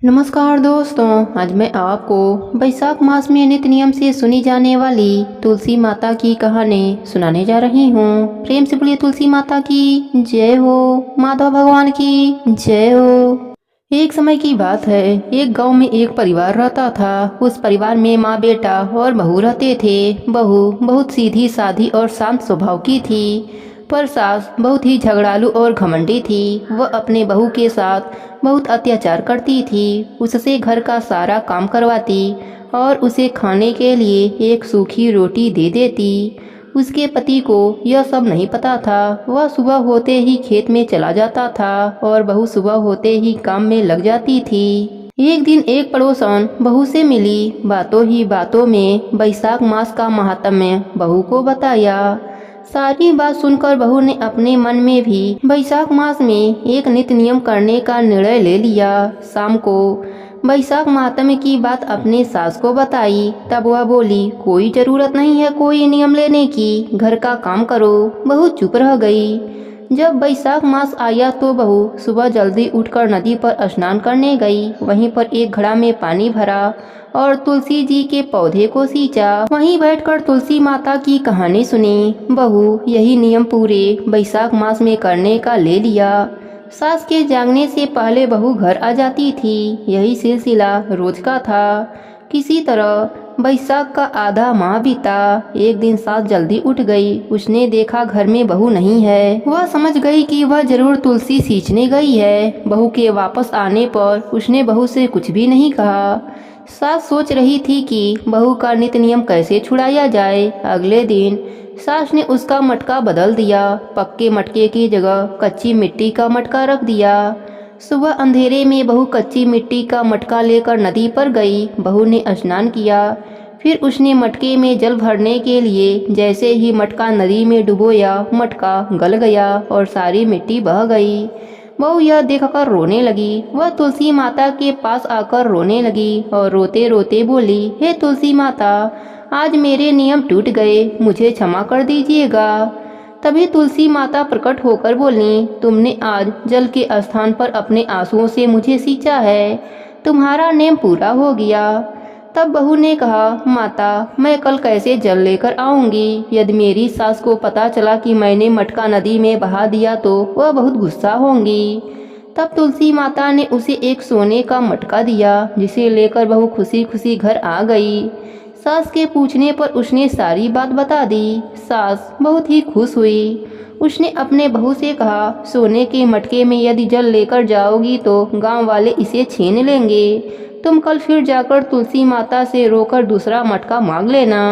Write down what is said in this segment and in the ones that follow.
नमस्कार दोस्तों, आज मैं आपको बैसाख मास में नित्य नियम से सुनी जाने वाली तुलसी माता की कहानी सुनाने जा रही हूँ। प्रेम से बोलिए तुलसी माता की जय हो, माधव भगवान की जय हो। एक समय की बात है, एक गांव में एक परिवार रहता था। उस परिवार में माँ, बेटा और बहू रहते थे। बहू बहुत सीधी सादी और शांत स्वभाव की थी, पर सास बहुत ही झगड़ालू और घमंडी थी। वह अपने बहू के साथ बहुत अत्याचार करती थी, उससे घर का सारा काम करवाती और उसे खाने के लिए एक सूखी रोटी दे देती। उसके पति को यह सब नहीं पता था। वह सुबह होते ही खेत में चला जाता था और बहू सुबह होते ही काम में लग जाती थी। एक दिन एक पड़ोसन बहू से मिली। बातों ही बातों में बैसाख मास का महात्म्य बहू को बताया। सारी बात सुनकर बहू ने अपने मन में भी बैसाख मास में एक नित्य नियम करने का निर्णय ले लिया। शाम को बैसाख महात्म्य की बात अपने सास को बताई। तब वह बोली, कोई जरूरत नहीं है कोई नियम लेने की, घर का काम करो। बहू चुप रह गई। जब बैसाख मास आया तो बहू सुबह जल्दी उठकर नदी पर स्नान करने गई। वहीं पर एक घड़ा में पानी भरा और तुलसी जी के पौधे को सींचा। वहीं बैठकर तुलसी माता की कहानी सुनी। बहू यही नियम पूरे बैसाख मास में करने का ले लिया। सास के जागने से पहले बहू घर आ जाती थी। यही सिलसिला रोज का था। किसी तरह बैसाख का आधा माह बीता। एक दिन सास जल्दी उठ गई। उसने देखा घर में बहू नहीं है। वह समझ गई कि वह जरूर तुलसी सींचने गई है। बहू के वापस आने पर उसने बहू से कुछ भी नहीं कहा। सास सोच रही थी कि बहू का नित्य नियम कैसे छुड़ाया जाए। अगले दिन सास ने उसका मटका बदल दिया। पक्के मटके की जगह कच्ची मिट्टी का मटका रख दिया। सुबह अंधेरे में बहू कच्ची मिट्टी का मटका लेकर नदी पर गई। बहू ने स्नान किया। फिर उसने मटके में जल भरने के लिए जैसे ही मटका नदी में डुबोया, मटका गल गया और सारी मिट्टी बह गई। बहू यह देखकर रोने लगी। वह तुलसी माता के पास आकर रोने लगी और रोते रोते बोली, हे तुलसी माता, आज मेरे नियम टूट गए, मुझे क्षमा कर दीजिएगा। तभी तुलसी माता प्रकट होकर बोली, तुमने आज जल के स्थान पर अपने आंसुओं से मुझे सींचा है, तुम्हारा नेम पूरा हो गया। तब बहू ने कहा, माता, मैं कल कैसे जल लेकर आऊंगी? यदि मेरी सास को पता चला कि मैंने मटका नदी में बहा दिया तो वह बहुत गुस्सा होंगी। तब तुलसी माता ने उसे एक सोने का मटका दिया, जिसे लेकर बहू खुशी खुशी घर आ गई। सास के पूछने पर उसने सारी बात बता दी। सास बहुत ही खुश हुई। उसने अपने बहू से कहा, सोने के मटके में यदि जल लेकर जाओगी तो गांव वाले इसे छीन लेंगे। तुम कल फिर जाकर तुलसी माता से रोकर दूसरा मटका मांग लेना।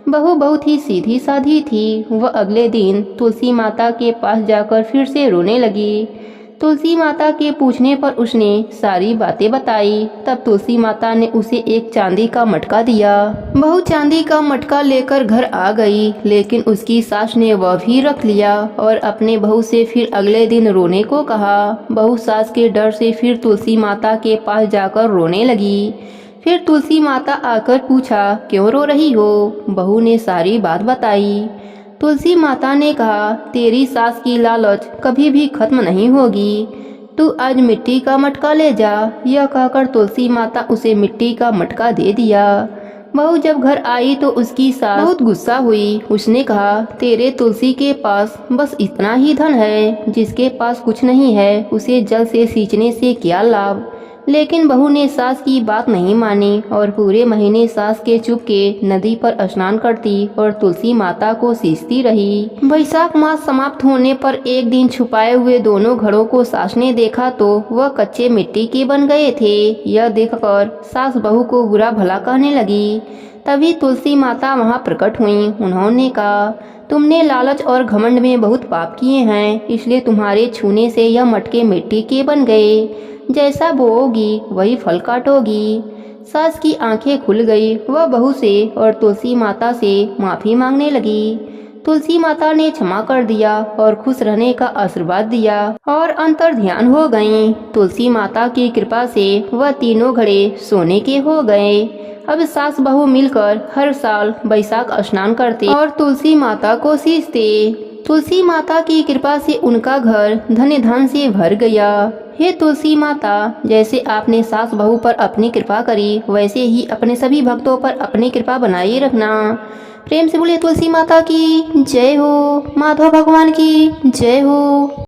बहू बहुत ही सीधी साधी थी। वह अगले दिन तुलसी माता के पास जाकर फिर से रोने लगी। तुलसी माता के पूछने पर उसने सारी बातें बताई। तब तुलसी माता ने उसे एक चांदी का मटका दिया। बहू चांदी का मटका लेकर घर आ गई, लेकिन उसकी सास ने वह भी रख लिया और अपने बहू से फिर अगले दिन रोने को कहा। बहू सास के डर से फिर तुलसी माता के पास जाकर रोने लगी। फिर तुलसी माता आकर पूछा, क्यों रो रही हो? बहू ने सारी बात बताई। तुलसी माता ने कहा, तेरी सास की लालच कभी भी खत्म नहीं होगी, तू आज मिट्टी का मटका ले जा। यह कहकर तुलसी माता उसे मिट्टी का मटका दे दिया। बहू जब घर आई तो उसकी सास बहुत गुस्सा हुई। उसने कहा, तेरे तुलसी के पास बस इतना ही धन है, जिसके पास कुछ नहीं है उसे जल से सींचने से क्या लाभ। लेकिन बहू ने सास की बात नहीं मानी और पूरे महीने सास के चुप के नदी पर स्नान करती और तुलसी माता को सींचती रही। बैसाख मास समाप्त होने पर एक दिन छुपाए हुए दोनों घड़ों को सास ने देखा तो वह कच्चे मिट्टी के बन गए थे। यह देखकर सास बहू को बुरा भला कहने लगी। तभी तुलसी माता वहां प्रकट हुई। उन्होंने कहा, तुमने लालच और घमंड में बहुत पाप किए हैं, इसलिए तुम्हारे छूने से यह मटके मिट्टी के बन गए। जैसा बोओगी वही फल काटोगी। सास की आंखें खुल गई। वह बहू से और तुलसी माता से माफी मांगने लगी। तुलसी माता ने क्षमा कर दिया और खुश रहने का आशीर्वाद दिया और अंतर ध्यान हो गईं। तुलसी माता की कृपा से वह तीनों घड़े सोने के हो गए। अब सास बहू मिलकर हर साल बैसाख स्नान करते और तुलसी माता को सींचते। तुलसी माता की कृपा से उनका घर धन धन से भर गया। हे तुलसी माता, जैसे आपने सास बहू पर अपनी कृपा करी वैसे ही अपने सभी भक्तों पर अपनी कृपा बनाए रखना। प्रेम से बोलिए तुलसी माता की जय हो, माधव भगवान की जय हो।